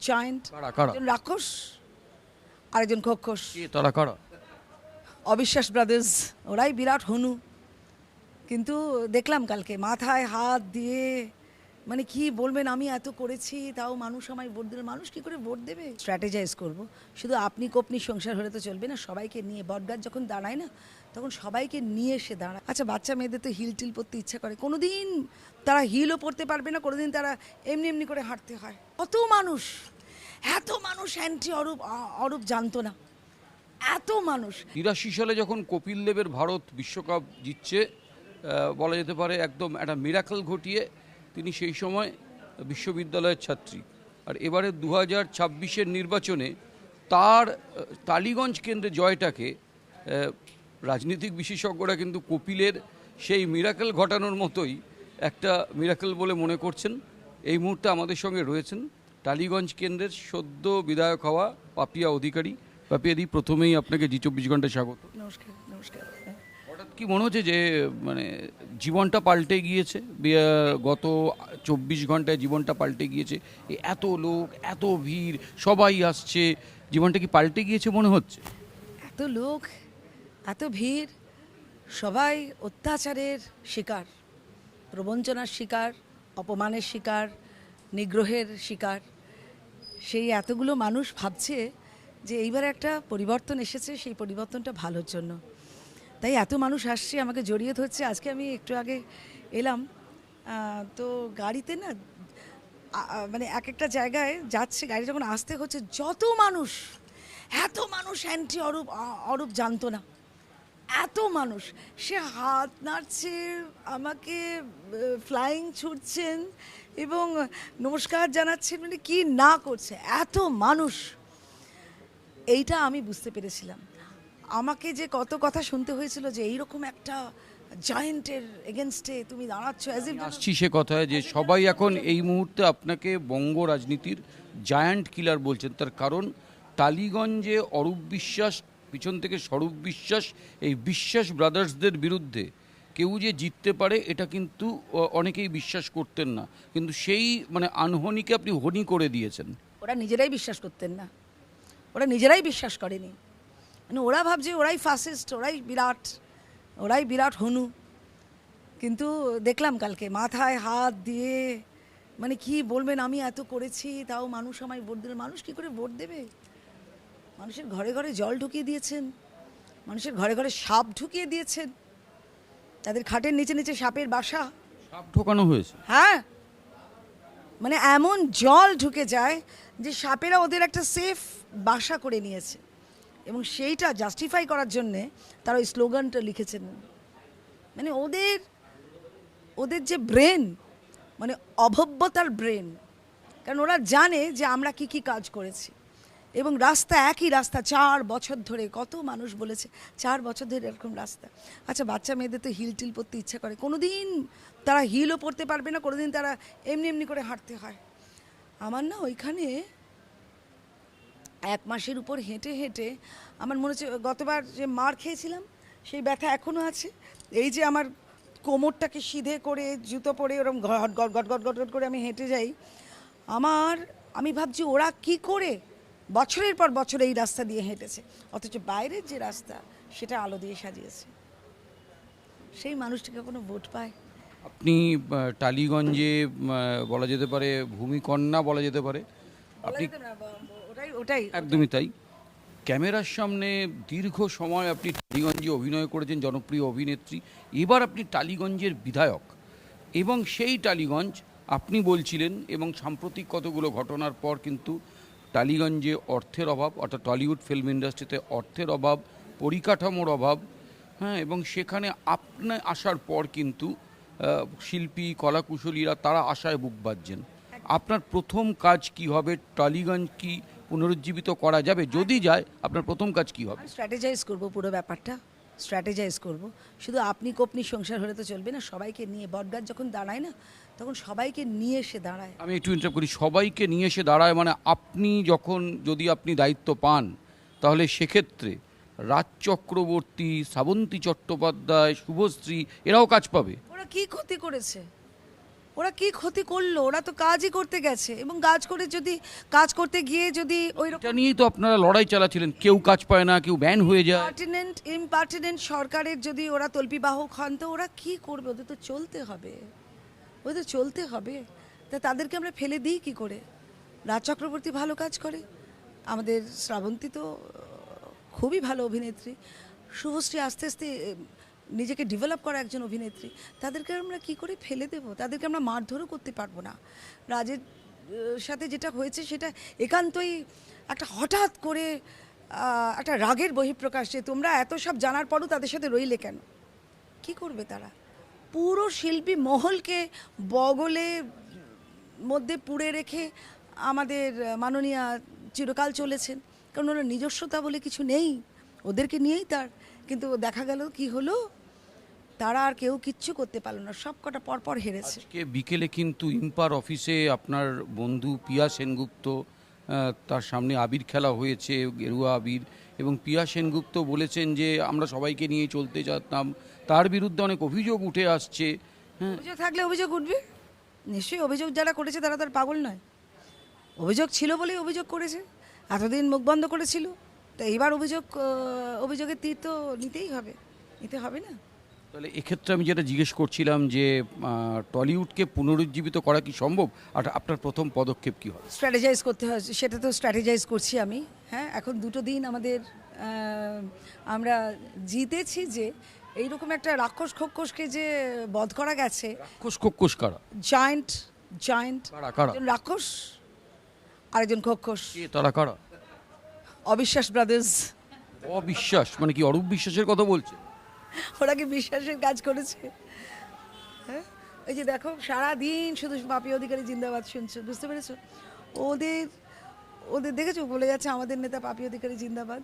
Giant, একজন রাক্ষস আরেকজন খক্ষস। তারা কারা? অবিশ্বাস ব্রাদার্স, ওরাই বিরাট হনু। কিন্তু দেখলাম কালকে মাথায় হাত দিয়ে, মানে কি বলবেন, আমি এত করেছি তাও মানুষ আমায় ভোট দেবে। মানুষ কি করে ভোট দেবে? স্ট্র্যাটেজাইজ করব। শুধু আপনি কোপনি সংসার হলে তো চলবে না, সবাইকে নিয়ে বটগাছ যখন দাঁড়ায় না তখন সবাইকে নিয়ে এসে দাঁড়ায়। আচ্ছা, বাচ্চা মেয়েদের তো হিল টিল পরতে ইচ্ছা করে, কোনোদিন তারা হিলও পরতে পারবে না, কোনোদিন তারা এমনি এমনি করে হাঁটতে হয়। কত মানুষ, এত মানুষ অ্যান্টি অরূপ জানতো না, এত মানুষ। 83 সালে যখন কপিল দেবের ভারত বিশ্বকাপ জিতছে, বলা যেতে পারে একদম একটা মিরাকল ঘটিয়ে তিনি সেই সময় বিশ্ববিদ্যালয়ের ছাত্রী। আর এবারে 2026-এর নির্বাচনে তার টালিগঞ্জ কেন্দ্রে জয়টাকে রাজনৈতিক বিশেষজ্ঞরা কিন্তু কপিলের সেই মিরাকল ঘটানোর মতোই একটা মিরাকল বলে মনে করছেন। এই মুহূর্তে আমাদের সঙ্গে রয়েছেন টালিগঞ্জ কেন্দ্রের সদ্য বিধায়ক হওয়া পাপিয়া অধিকারী। পাপিয়াদি, প্রথমেই আপনাকে জি24 ঘন্টায় স্বাগত। নমস্কার। নমস্কার। হঠাৎ কি মনে হচ্ছে যে মানে জীবনটা পাল্টে গিয়েছে? গত 24 ঘন্টায় জীবনটা পাল্টে গিয়েছে, এত লোক, এত ভিড়, সবাই আসছে, জীবনটা কি পাল্টে গিয়েছে মনে হচ্ছে? এত লোক, এত ভিড়, সবাই অত্যাচারের শিকার, প্রবঞ্চনার শিকার, অপমানের শিকার, নিগ্রহের শিকার। সেই এতগুলো মানুষ ভাবছে যে এইবার একটা পরিবর্তন এসেছে, সেই পরিবর্তনটা ভালোর জন্য। তাই এত মানুষ আসছে, আমাকে জড়িয়ে ধরছে। আজকে আমি একটু আগে এলাম, তো গাড়িতে না মানে এক একটা জায়গায় যাচ্ছে, গাড়ি যখন আসতে হচ্ছে, যত মানুষ, এত মানুষ অ্যান্টি অরূপ জানতো না, এত মানুষ। সে হাত নাড়ছে, আমাকে ফ্লাইং ছুটছেন এবং নমস্কার জানাচ্ছেন, মানে কি না করছে এত মানুষ। এইটা আমি বুঝতে পেরেছিলাম। আমাকে যে কত কথা শুনতে হয়েছিল যে এইরকম একটা জায়েন্টের এগেনস্টে তুমি দাঁড়াচ্ছ, অ্যাজ ইফ। আসছি সে কথায় যে সবাই এখন এই মুহূর্তে আপনাকে বঙ্গ রাজনীতির জায়ান্ট কিলার বলছেন। তার কারণ টালিগঞ্জে অরূপ বিশ্বাস, পিছন থেকে স্বরূপ বিশ্বাস, এই বিশ্বাস ব্রাদার্সদের বিরুদ্ধে কেউ যে জিততে পারে এটা কিন্তু অনেকেই বিশ্বাস করতেন না, কিন্তু সেই মানে আনহনিকে আপনি হনি করে দিয়েছেন। ওরা নিজেরাই বিশ্বাস করতেন না, ওরা নিজেরাই বিশ্বাস করেনি। মানে ওরা ভাবছে ওরাই ফাসিস্ট, ওরাই বিরাট হনু। কিন্তু দেখলাম কালকে মাথায় হাত দিয়ে, মানে কি বলবেন, আমি এত করেছি তাও মানুষ আমায় ভোট দেবে। মানুষ কি করে ভোট দেবে? মানুষের ঘরে ঘরে জল ঢুকিয়ে দিয়েছেন, মানুষের ঘরে ঘরে সাপ ঢুকিয়ে দিয়েছেন, তাদের খাটের নিচে নিচে সাপের বাসা। সাপ ঢোকানো হয়েছে? হ্যাঁ, মানে এমন জল ঢুকে যায় যে সাপেরা ওদের একটা সেফ বাসা করে নিয়েছে, এবং সেইটা জাস্টিফাই করার জন্যে তারা ওই স্লোগানটা লিখেছেন। মানে ওদের যে ব্রেন, মানে অভব্যতার ব্রেন। কারণ ওরা জানে যে আমরা কি কি কাজ করেছি, এবং রাস্তা একই রাস্তা 4 বছর ধরে। কত মানুষ বলেছে 4 বছর ধরে এরকম রাস্তা। আচ্ছা, বাচ্চা মেয়েদের তো হিল টিল পরতে ইচ্ছা করে, কোনোদিন তারা হিলও পরতে পারবে না, কোনোদিন তারা এমনি এমনি করে হাঁটতে হয়। আমার না ওইখানে 1 মাসের উপর হেঁটে হেঁটে আমার মনে হচ্ছে গতবার যে মার খেয়েছিলাম সেই ব্যথা এখনও আছে। এই যে আমার কোমরটাকে সিধে করে জুতো পরে ওরকম goat goat goat goat goat করে আমি হেঁটে যাই, আমি ভাবছি ওরা কি করে বছরের পর বছর এই রাস্তা দিয়ে হেঁটেছে, অথচ বাইরের যে রাস্তা সেটা আলো দিয়ে সাজিয়েছে। সেই মানুষটাকে কোনো ভোট পায়? আপনি টালিগঞ্জে বলা যেতে পারে ভূমিকন্যা বলা যেতে পারে আপনি। ওটাই একদমই তাই। ক্যামেরার সামনে দীর্ঘ সময় আপনি টালিগঞ্জে অভিনয় করেছেন, জনপ্রিয় অভিনেত্রী। এবার আপনি টালিগঞ্জের বিধায়ক, এবং সেই টালিগঞ্জ আপনি বলছিলেন, এবং সাম্প্রতিক কতগুলো ঘটনার পর কিন্তু টালিগঞ্জে অর্থের অভাব, অর্থাৎ টলিউড ফিল্ম ইন্ডাস্ট্রিতে অর্থের অভাব, পরিকাঠামোর অভাব, হ্যাঁ, এবং সেখানে আপনি আসার পর কিন্তু শিল্পী কলাকুশলীরা তারা আশায় বুক বাঁধছেন। আপনার প্রথম কাজ কি হবে? টালিগঞ্জ কি পুনরুজ্জীবিত করা যাবে? যদি যায়, আপনার প্রথম কাজ কি হবে? স্ট্র্যাটেজাইজ করবো পুরো ব্যাপারটা, স্ট্র্যাটেজাইজ করব। শুধু আপনি কোপনি সংসার হলে তো চলবে না, সবাইকে নিয়ে বটগাছ যখন দাঁড়ায় না তখন সবাইকে নিয়ে এসে দাঁড়ায়। আমি একটু ইন্টারাপ্ট করি, সবাইকে নিয়ে এসে দাঁড়ায় মানে আপনি যখন, যদি আপনি দায়িত্ব পান, তাহলে সেক্ষেত্রে রাজ চক্রবর্তী, শ্রাবন্তী চট্টোপাধ্যায়, শুভশ্রী এরাও কাজ পাবে? ওরা কি ক্ষতি করেছে? ওরা কি ক্ষতি করলো? ওরা তো কাজই করতে গেছে, এবং কাজ করতে গিয়ে যদি ওই এটা নিয়েই তো আপনারা লড়াই চালাচ্ছিলেন, কেউ কাজ পায় না, কেউ ব্যান হয়ে যায়। ইম্পার্টিনেন্ট সরকারের যদি ওরা তল্পিবাহক হন, তো ওরা কি করবে? ওদের তো চলতে হবে। তা তাদেরকে আমরা ফেলে দিই কি করে? রাজ চক্রবর্তী ভালো কাজ করে, আমাদের শ্রাবন্তী তো খুবই ভালো অভিনেত্রী, শুভশ্রী আস্তে আস্তে নিজেকে ডেভেলপ করা একজন অভিনেত্রী। তাদেরকে আমরা কি করে ফেলে দেব? তাদেরকে আমরা মারধরও করতে পারবো না। রাজের সাথে যেটা হয়েছে সেটা একান্তই একটা হঠাৎ করে একটা রাগের বহিঃপ্রকাশ, যে তোমরা এত সব জানার পরও তাদের সাথে রইলে কেন? কি করবে তারা? পুরো শিল্পী মহলকে বগলে মধ্যে পুড়ে রেখে আমাদের মাননীয়া চিরকাল চলেছেন, কারণ ওরা নিজস্বতা বলে কিছু নেই, ওদেরকে নিয়েই তার। কিন্তু দেখা গেল কি হলো, তারা আর কেউ কিচ্ছু করতে পারলো না, সব কটা পরপর হেরেছে। আজকে বিকেলে কিন্তু ইম্পার অফিসে আপনার বন্ধু পিয়া সেনগুপ্ত, তার সামনে আবির খেলা হয়েছে, গেরুয়া আবির, এবং পিয়া সেনগুপ্ত বলেছেন যে আমরা সবাইকে নিয়ে চলতে চাইতাম। তার বিরুদ্ধে অনেক অভিযোগ উঠে আসছে। হ্যাঁ, অভিযোগ থাকলে অভিযোগ উঠবে নিশ্চয়ই। অভিযোগ যারা করেছে তারা তার পাগল নয়। অভিযোগ ছিল বলেই অভিযোগ করেছে, এতদিন মুখ বন্ধ করেছিল, তো এইবার অভিযোগের তীর তো নিতে হবে না? তাহলে এক্ষেত্রে আমি যেটা জিজ্ঞেস করছিলাম যে টলিউডকে পুনরুজ্জীবিত করা কি সম্ভব, আর আপনার প্রথম পদক্ষেপ কী হবে? স্ট্র্যাটেজাইজ করতে হয়, সেটা তো স্ট্র্যাটেজাইজ করছি আমি। হ্যাঁ, এখন 2টো দিন আমাদের আমরা জিতেছি যে এইরকম একটা রাক্ষস খোক্ষসকে যে বধ করা গেছে। খোস কারা? জায়েন্ট কারা? একজন রাক্ষস, আরেকজন খোক্ষস। কে তারা, কারা? অবিশ্বাস ব্রাদার্স। অবিশ্বাস মানে কি অরূপ বিশ্বাসের কথা বলছে? ওরা কি বিশ্বাসের কাজ করেছে? হ্যাঁ, এই যে দেখো সারাদিন শুধু পাপি অধিকারী জিন্দাবাদ শুনছো, বুঝতে পেরেছো? ওদের দেখেছো, বলে যাচ্ছে আমাদের নেতা পাপি অধিকারী জিন্দাবাদ।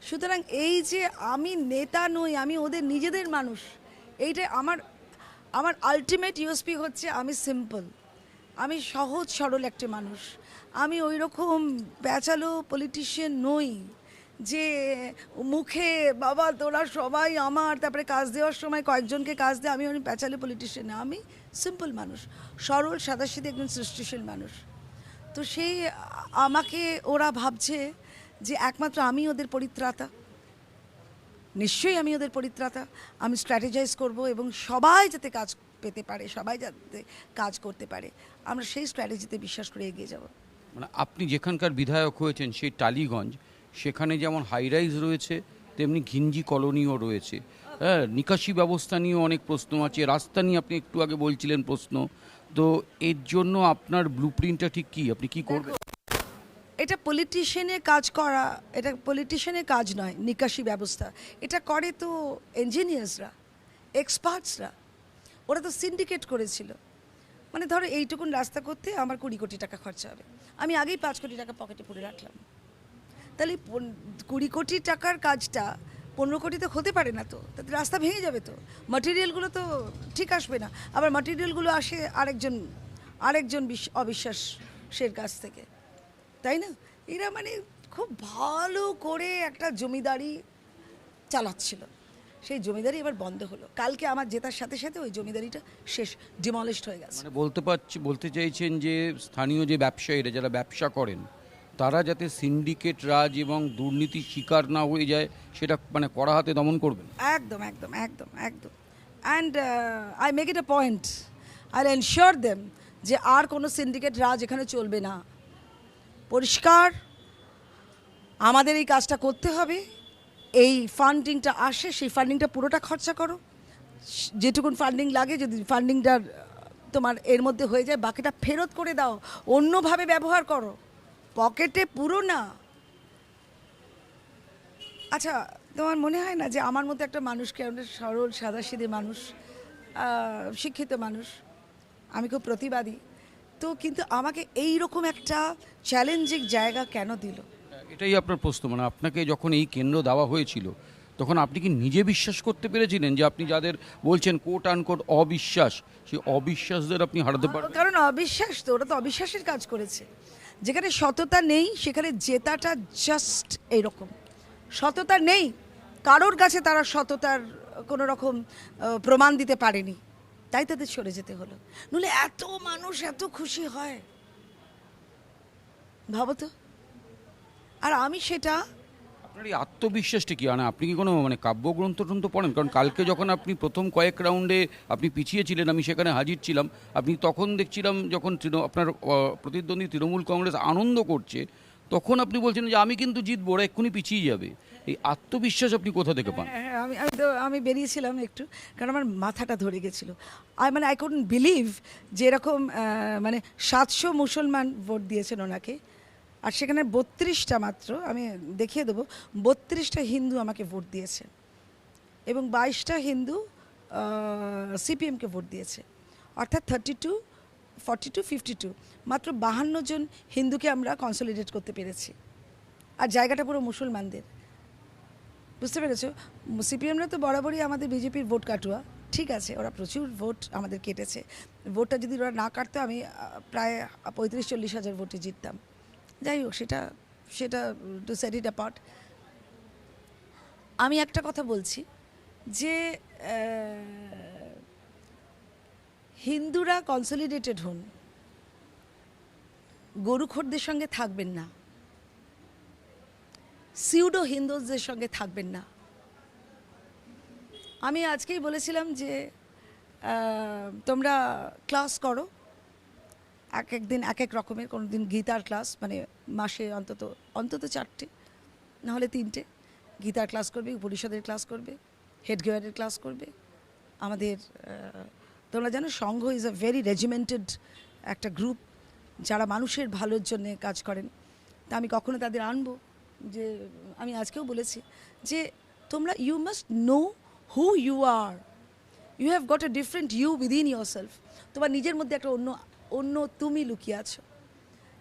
সুতরাং এই যে আমি নেতা নই, আমি ওদের নিজেদের মানুষ, এইটা আমার আলটিমেট ইউএসপি হচ্ছে আমি সিম্পল, আমি সহজ সরল একটা মানুষ। আমি ওই রকম প্যাচালো পলিটিশিয়ান নই যে মুখে বাবা তোরা সবাই আমার, তারপরে কাজ দেওয়ার সময় কয়েকজনকে কাজ দেয়। আমি প্যাচালো পলিটিশিয়ান না, আমি সিম্পল মানুষ, সরল সাদাসিধে একজন সৃষ্টিশীল মানুষ। তো সেই আমাকে ওরা ভাবছে যে একমাত্র আমি ওদের পরিত্রাতা। নিশ্চয়ই আমি ওদের পরিত্রাতা। আমি স্ট্র্যাটেজাইজ করব এবং সবাই যাতে কাজ পেতে পারে, সবাই যাতে কাজ করতে পারে, আমরা সেই স্ট্র্যাটেজিতে বিশ্বাস করে এগিয়ে যাব। মানে আপনি যেখানকার বিধায়ক হয়েছেন সেই টালিগঞ্জ, সেখানে যেমন হাইরাইজ রয়েছে তেমনি ঘিঞ্জি কলোনিও রয়েছে। হ্যাঁ, নিকাশি ব্যবস্থা নিয়েও অনেক প্রশ্ন আছে, রাস্তা নিয়ে আপনি একটু আগে বলছিলেন প্রশ্ন। তো এর জন্য আপনার ব্লুপ্রিন্টটা ঠিক কী, আপনি কী করবেন? এটা পলিটিশিয়ানের কাজ করা, এটা পলিটিশিয়ানের কাজ নয় নিকাশি ব্যবস্থা। এটা করে তো ইঞ্জিনিয়ার্সরা, এক্সপার্টসরা। ওরা তো সিন্ডিকেট করেছিল। মানে ধরো এইটুকুন রাস্তা করতে আমার 20 কোটি টাকা খরচা হবে, আমি আগেই 5 কোটি টাকা পকেটে পুরে রাখলাম। তাহলে 20 কোটি টাকার কাজটা 15 কোটিতে হতে পারে না, তো তাতে রাস্তা ভেঙে যাবে, তো ম্যাটেরিয়ালগুলো তো ঠিক আসবে না। আবার ম্যাটেরিয়ালগুলো আসে আরেকজন অবিশ্বাসের কাছ থেকে, তাই না? এরা মানে খুব ভালো করে একটা জমিদারি চালাচ্ছিল, সেই জমিদারি এবার বন্ধ হলো। কালকে আমার জেতার সাথে সাথে ওই জমিদারিটা শেষ, ডিমলিশড হয়ে গেছে। মানে বলতে চাইছেন যে স্থানীয় যে ব্যবসায়ীরা যারা ব্যবসা করেন, তারা যাতে সিন্ডিকেট রাজ এবং দুর্নীতির শিকার না হয়ে যায়, সেটা মানে কড়া হাতে দমন করবেন। একদম। And I make it a point, I ensure them যে আর কোনো সিন্ডিকেট রাজ এখানে চলবে না। পরিষ্কার আমাদের এই কাজটা করতে হবে। এই ফান্ডিংটা আসে, সেই ফান্ডিংটা পুরোটা খরচা করো, যেটুকুন ফান্ডিং লাগে, যদি ফান্ডিংটা তোমার এর মধ্যে হয়ে যায় বাকিটা ফেরত করে দাও, অন্যভাবে ব্যবহার করো, পকেটে পুরো না। আচ্ছা, তোমার মনে হয় না যে আমার মতো একটা মানুষকে, আমরা সরল সাদাসিধে মানুষ, শিক্ষিত মানুষ, আমি খুব প্রতিবাদী, তো কিন্তু আমাকে এই রকম একটা চ্যালেঞ্জিং জায়গা কেন দিল? এটাই আপনার প্রশ্ন। মানে আপনাকে যখন এই কেন্দ্র দেওয়া হয়েছিল তখন আপনি কি নিজে বিশ্বাস করতে পেরেছিলেন যে আপনি যাদের বলছেন কোট আনকোট অবিশ্বাস, সেই অবিশ্বাসদের আপনি হারাতে পারবেন? কারণ অবিশ্বাস তো, ওরা তো অবিশ্বাসের কাজ করেছে। যেখানে সততা নেই সেখানে জেতাটা জাস্ট এইরকম। সততা নেই কারোর কাছে, তারা সততার কোনো রকম প্রমাণ দিতে পারেনি। তাই তাদের সরে যেতে হলো। নইলে এত মানুষ এত খুশি হয়, ভাবো তো। আর আমি সেটা, আপনার এই আত্মবিশ্বাসটা কি, মানে আপনি কি কোনো মানে কাব্যগ্রন্থ টন্থ পড়েন? কারণ কালকে যখন আপনি প্রথম কয়েক রাউন্ডে আপনি পিছিয়ে ছিলেন, আমি সেখানে হাজির ছিলাম, আপনি তখন দেখছিলাম যখন আপনার প্রতিদ্বন্দ্বী তৃণমূল কংগ্রেস আনন্দ করছে, তখন আপনি বলছেন যে আমি কিন্তু জিতবো, ওরা এক্ষুনি পিছিয়ে যাবে। এই আত্মবিশ্বাস আপনি কোথা থেকে পান? হ্যাঁ, আমি বেরিয়েছিলাম একটু, কারণ আমার মাথাটা ধরে গেছিলো। আই কুডন্ট বিলিভ যে এরকম মানে 700 মুসলমান ভোট দিয়েছেন ওনাকে, আর সেখানে 32টা মাত্র, আমি দেখিয়ে দেবো, 32টা হিন্দু আমাকে ভোট দিয়েছে এবং 22টা হিন্দু সিপিএমকে ভোট দিয়েছে। অর্থাৎ 32, 42, 52, মাত্র 52 জন হিন্দুকে আমরা কনসলিডেট করতে পেরেছি, আর জায়গাটা পুরো মুসলমানদের। বুঝতে পেরেছো? সিপিএমরা তো বরাবরই আমাদের বিজেপির ভোট কাটুয়া, ঠিক আছে, ওরা প্রচুর ভোট আমাদের কেটেছে। ভোটটা যদি ওরা না কাটতো আমি প্রায় 35-40 হাজার ভোটে জিততাম। যাই হোক, সেটা টু সেট ইট অ্যাপার্ট। আমি একটা কথা বলছি যে হিন্দুরা কনসলিডেটেড হন, গরুখোরদের সঙ্গে থাকবেন না, সিউডো হিন্দুদের সঙ্গে থাকবেন না। আমি আজকেই বলেছিলাম যে তোমরা ক্লাস করো, এক দিন এক এক রকমের, কোনো দিন গীতার ক্লাস, মানে মাসে অন্তত 4টে, নাহলে 3টে গীতার ক্লাস করবে, উপনিষদের ক্লাস করবে, হেডগেয়ারের ক্লাস করবে। আমাদের তোমরা জানো সংঘ ইজ আ ভেরি রেজিমেন্টেড একটা গ্রুপ, যারা মানুষের ভালোর জন্যে কাজ করেন। তা আমি কখনো তাদের আনবো, যে আমি আজকেও বলেছি যে তোমরা you must know who you are, you have got a different you within yourself. তোমার নিজের মধ্যে একটা অন্য তুমি লুকিয়ে আছো,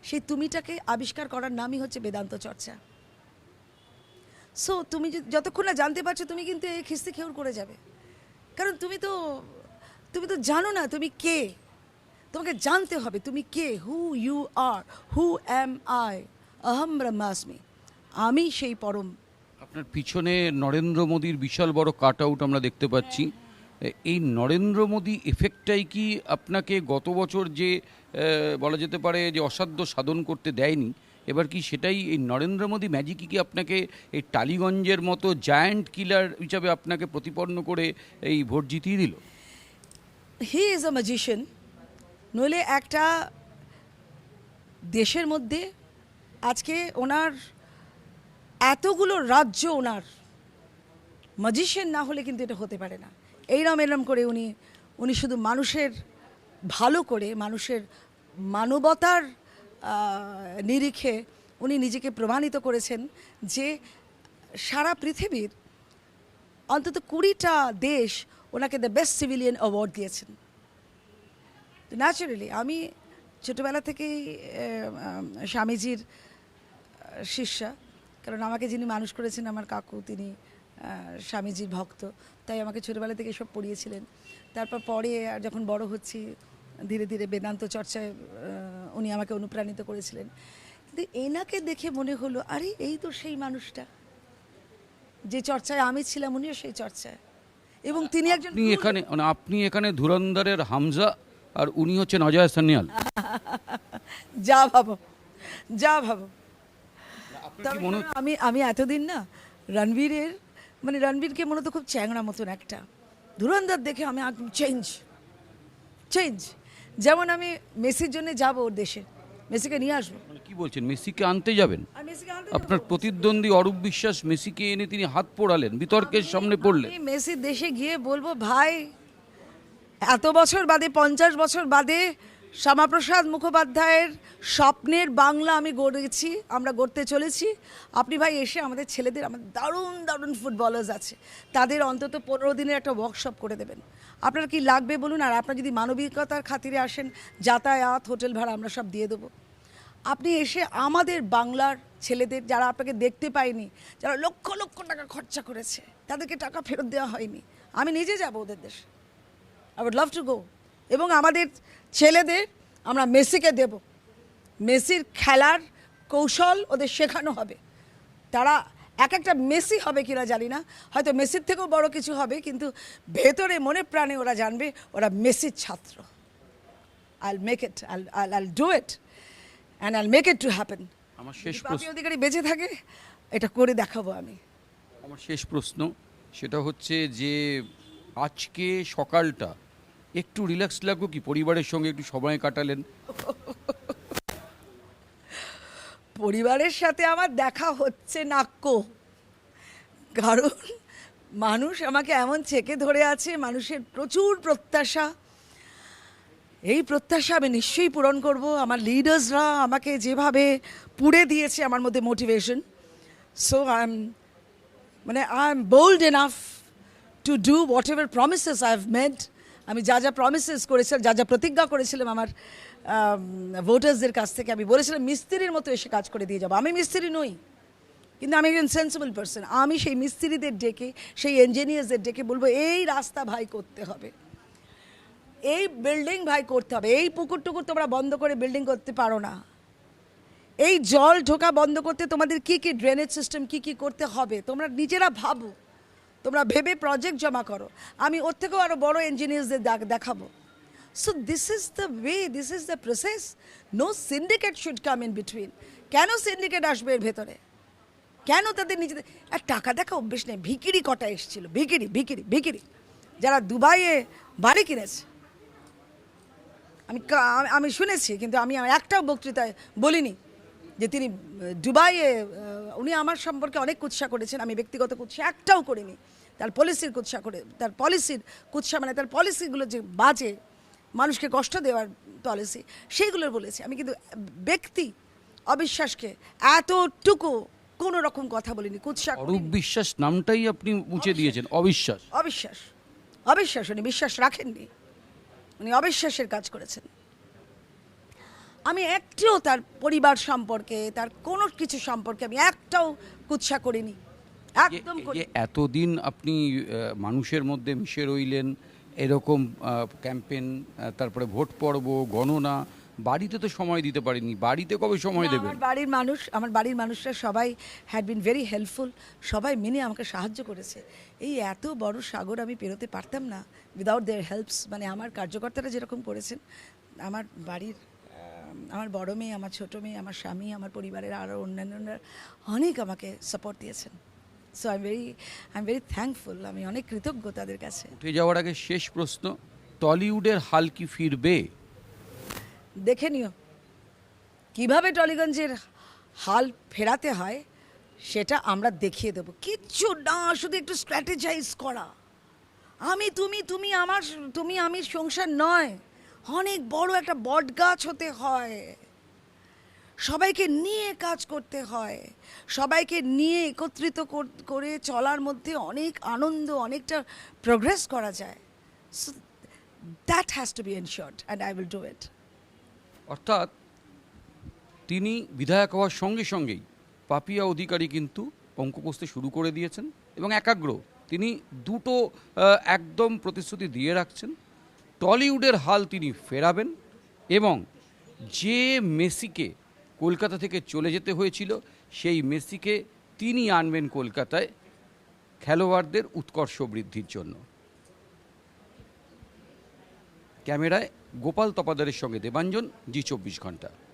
সেই তুমিটাকে আবিষ্কার করার নামই হচ্ছে বেদান্ত চর্চা। সো তুমি যতক্ষণ না জানতে পারছো, তুমি কিন্তু এই খিস্তি খেউর করে যাবে, কারণ তুমি তো জানো না তুমি কে। তোমাকে জানতে হবে তুমি কে, হু you R, who am I, অহম ব্রহ্মাস্মি, আমি সেই পরম। আপনার পিছনে নরেন্দ্র মোদীর বিশাল বড় কাট আউট আমরা দেখতে পাচ্ছি। এই নরেন্দ্র মোদী এফেক্টটাই কি আপনাকে গত বছর যে বলা যেতে পারে যে অসাধ্য সাধন করতে দেয়নি, এবার কি সেটাই, এই নরেন্দ্র মোদী ম্যাজিকই কি আপনাকে এই টালিগঞ্জের মতো জায়ান্ট কিলার হিসাবে আপনাকে প্রতিপন্ন করে এই ভোট জিতিয়ে দিল? He is a magician. নইলে একটা দেশের মধ্যে আজকে ওনার এতগুলো রাজ্য, ওনার ম্যাজিশিয়ান না হলে কিন্তু এটা হতে পারে না। এরম করে উনি শুধু মানুষের ভালো করে, মানুষের মানবতার নিরিখে উনি নিজেকে প্রমাণিত করেছেন যে সারা পৃথিবীর অন্তত 20টা দেশ ওনাকে দ্য বেস্ট সিভিলিয়ান অ্যাওয়ার্ড দিয়েছেন। তো ন্যাচারালি আমি ছোটোবেলা থেকেই স্বামীজির শিষ্যা, কারণ আমাকে যিনি মানুষ করেছেন আমার কাকু, তিনি স্বামীজির ভক্ত, তাই আমাকে ছোটোবেলা থেকে এসব পড়িয়েছিলেন। তারপর পরে যখন বড় হচ্ছি, ধীরে ধীরে বেদান্ত চর্চায় উনি আমাকে অনুপ্রাণিত করেছিলেন। কিন্তু এনাকে দেখে মনে হলো, আরে এই তো সেই মানুষটা যে চর্চায় আমি ছিলাম, উনিও সেই চর্চায়, এবং তিনি একজন। আপনি এখানে ধুরন্ধরের হামজা, আর উনি হচ্ছেন অজয় সান্যাল। যা ভাবো। আমি এতদিন না রণবীরকে মনে তো খুব চ্যাংড়া মতন একটা, ধুরন্ধর দেখে আমি চেঞ্জ। যেমন আমি মেসির জন্য যাবো ওর দেশে, মেসিকে নিয়ে আসবো। কি বলছেন, মেসিকে আনতে যাবেন? আপনার প্রতিদ্বন্দ্বী অরূপ বিশ্বাস মেসিকে এনে তিনি হাত পোড়ালেন, বিতর্কের সামনে পড়লেন। মেসির দেশে গিয়ে বলবো, ভাই এত বছর বাদে, 50 বছর বাদে শ্যামাপ্রসাদ মুখোপাধ্যায়ের স্বপ্নের বাংলা আমরা গড়তে চলেছি। আপনি ভাই এসে আমাদের ছেলেদের, আমাদের দারুণ ফুটবলার্স আছে, তাদের অন্তত 15 দিনের একটা ওয়ার্কশপ করে দেবেন। আপনার কি লাগবে বলুন, আর আপনার যদি মানবিকতার খাতিরে আসেন, যাতায়াত, হোটেল ভাড়া আমরা সব দিয়ে দেবো। আপনি এসে আমাদের বাংলার ছেলেদের, যারা আপনাকে দেখতে পায়নি, যারা লক্ষ লক্ষ টাকা খরচা করেছে, তাদেরকে টাকা ফেরত দেওয়া হয়নি, আমি নিজে যাব ওদের দেশে। I would love to go. এবং আমাদের ছেলেদের আমরা মেসিকে দেব, মেসির খেলার কৌশল ওদের শেখানো হবে, তারা এক একটা মেসি হবে কিনা জানি না, হয়তো মেসির থেকেও বড় কিছু হবে, কিন্তু ভেতরে মনে প্রাণে ওরা জানবে ওরা মেসির ছাত্র। I'll make it, I'll do it and I'll make it to happen. আমার শেষ পাপি প্রশ্ন অধিকারী বেঁচে থাকে, এটা করে দেখাবো আমি। আমার শেষ প্রশ্ন সেটা হচ্ছে যে আজকে সকালটা একটু রিল্যাক্স লাগলো কি? পরিবারের সঙ্গে একটু সময় কাটালেন? পরিবারের সাথে আমার দেখা হচ্ছে না কারণ মানুষ আমাকে এমন চেকে ধরে আছে, মানুষের প্রচুর প্রত্যাশা, এই প্রত্যাশা আমি নিশ্চয়ই পূরণ করব। আমার লিডার্সরা আমাকে যেভাবে পুড়ে দিয়েছে আমার মধ্যে motivation, so I am bold enough to do whatever promises I have made. আমি যা যা প্রমিসেস করেছিলাম, যা যা প্রতিজ্ঞা করেছিলাম আমার ভোটার্সদের কাছ থেকে, আমি বলেছিলাম মিস্ত্রির মতো এসে কাজ করে দিয়ে যাবো। আমি মিস্ত্রি নই, কিন্তু আমি একজন সেন্সিবল পার্সন। আমি সেই মিস্ত্রিদের ডেকে, সেই ইঞ্জিনিয়ার্সদের ডেকে বলবো এই রাস্তা ভাই করতে হবে, এই বিল্ডিং ভাই করতে হবে, এই পুকুর টুকুর তোমরা বন্ধ করে বিল্ডিং করতে পারো না, এই জল ঢোকা বন্ধ করতে তোমাদের কি কি ড্রেনেজ সিস্টেম কি কি করতে হবে তোমরা নিজেরা ভাবো, তোমরা ভেবে প্রজেক্ট জমা করো। আমি ওর থেকেও আরও বড় ইঞ্জিনিয়ার্সদের দেখাবো। So this is the way, this is the process. No syndicate should come in between. কেন সিন্ডিকেট আসবে এর ভেতরে? কেন তাদের নিজেদের আর টাকা দেখা অভ্যেস নেই? ভিকিরি কটা এসেছিল, ভিকিরি ভিকিরি ভিকিরি, যারা দুবাইয়ে বাড়ি কিনেছে। আমি শুনেছি, কিন্তু আমি একটাও বক্তৃতায় বলিনি যে তিনি দুবাইয়ে, উনি আমার সম্পর্কে অনেক কুৎসা করেছেন, আমি ব্যক্তিগত কুৎসা একটাও করিনি। তার পলিসির কুৎসা করে, তার পলিসির কুৎসা মানে তার পলিসিগুলো যে বাজে, মানুষকে কষ্ট দেওয়ার পলিসি, সেইগুলোর বলেছি আমি, কিন্তু ব্যক্তি অবিশ্বাসকে এতটুকু কোনো রকম কথা বলিনি, কুৎসা করিনি। অরূপ বিশ্বাস নামটাই আপনি মুছে দিয়েছেন। অবিশ্বাস, অবিশ্বাস, অবিশ্বাস। উনি বিশ্বাস রাখেননি, উনি অবিশ্বাসের কাজ করেছেন। আমি একটাও তার পরিবার সম্পর্কে, তার কোনো কিছু সম্পর্কে আমি একটাও কুৎসা করিনি, একদম যে এতদিন আপনি মানুষের মধ্যে মিশে রইলেন, এরকম ক্যাম্পেন, তারপরে ভোট পর্ব, গণনা, বাড়িতে তো সময় দিতে পারেননি। বাড়িতে কবে সময় দেবেন? আমার বাড়ির মানুষরা সবাই হ্যাড বিন ভেরি হেল্পফুল, সবাই মিলে আমাকে সাহায্য করেছে। এই এত বড় সাগর আমি পেরোতে পারতাম না উইদাউট দেয়ার হেল্পস। মানে আমার কার্যকর্তারা যেরকম করেছেন, আমার বাড়ির আমার বড় মেয়ে, আমার ছোট মেয়ে, আমার স্বামী, আমার পরিবারের আরও অন্যান্যরা অনেক আমাকে সাপোর্ট দিয়েছেন। So I am very thankful. আমি অনেক কৃতজ্ঞ তাদের কাছে। উঠে যাওয়ার আগে শেষ প্রশ্ন, টলিউডের হাল কি ফিরবে? দেখে নিও কীভাবে টলিগঞ্জের হাল ফেরাতে হয়, সেটা আমরা দেখিয়ে দেবো। কিচ্ছু না, শুধু একটু স্ট্র্যাটেজাইজ করা। তুমি আমি সংসার নয়, অনেক বড় একটা বট গাছ হতে হয়, সবাইকে নিয়ে কাজ করতে হয়, সবাইকে নিয়ে একত্রিত করে চলার মধ্যে অনেক আনন্দ, অনেকটা প্রোগ্রেস করা যায়। So that has to be ensured and I will do it. অর্থাৎ তিনি বিধায়ক হওয়ার সঙ্গে সঙ্গেই পাপিয়া অধিকারী কিন্তু অঙ্ক কষতে শুরু করে দিয়েছেন এবং একাগ্র। তিনি দুটো একদম প্রতিশ্রুতি দিয়ে রাখছেন। টলিউডের হাল তিনি ফেরাবেন এবং যে মেসিকে কলকাতা থেকে চলে যেতে হয়েছিল, সেই মেসিকে তিনি আনবেন কলকাতায় খেলোয়াড়দের উৎকর্ষ বৃদ্ধির জন্য। ক্যামেরায় গোপাল তপাদারের সঙ্গে দেবাঞ্জন, জি 24 ঘন্টা।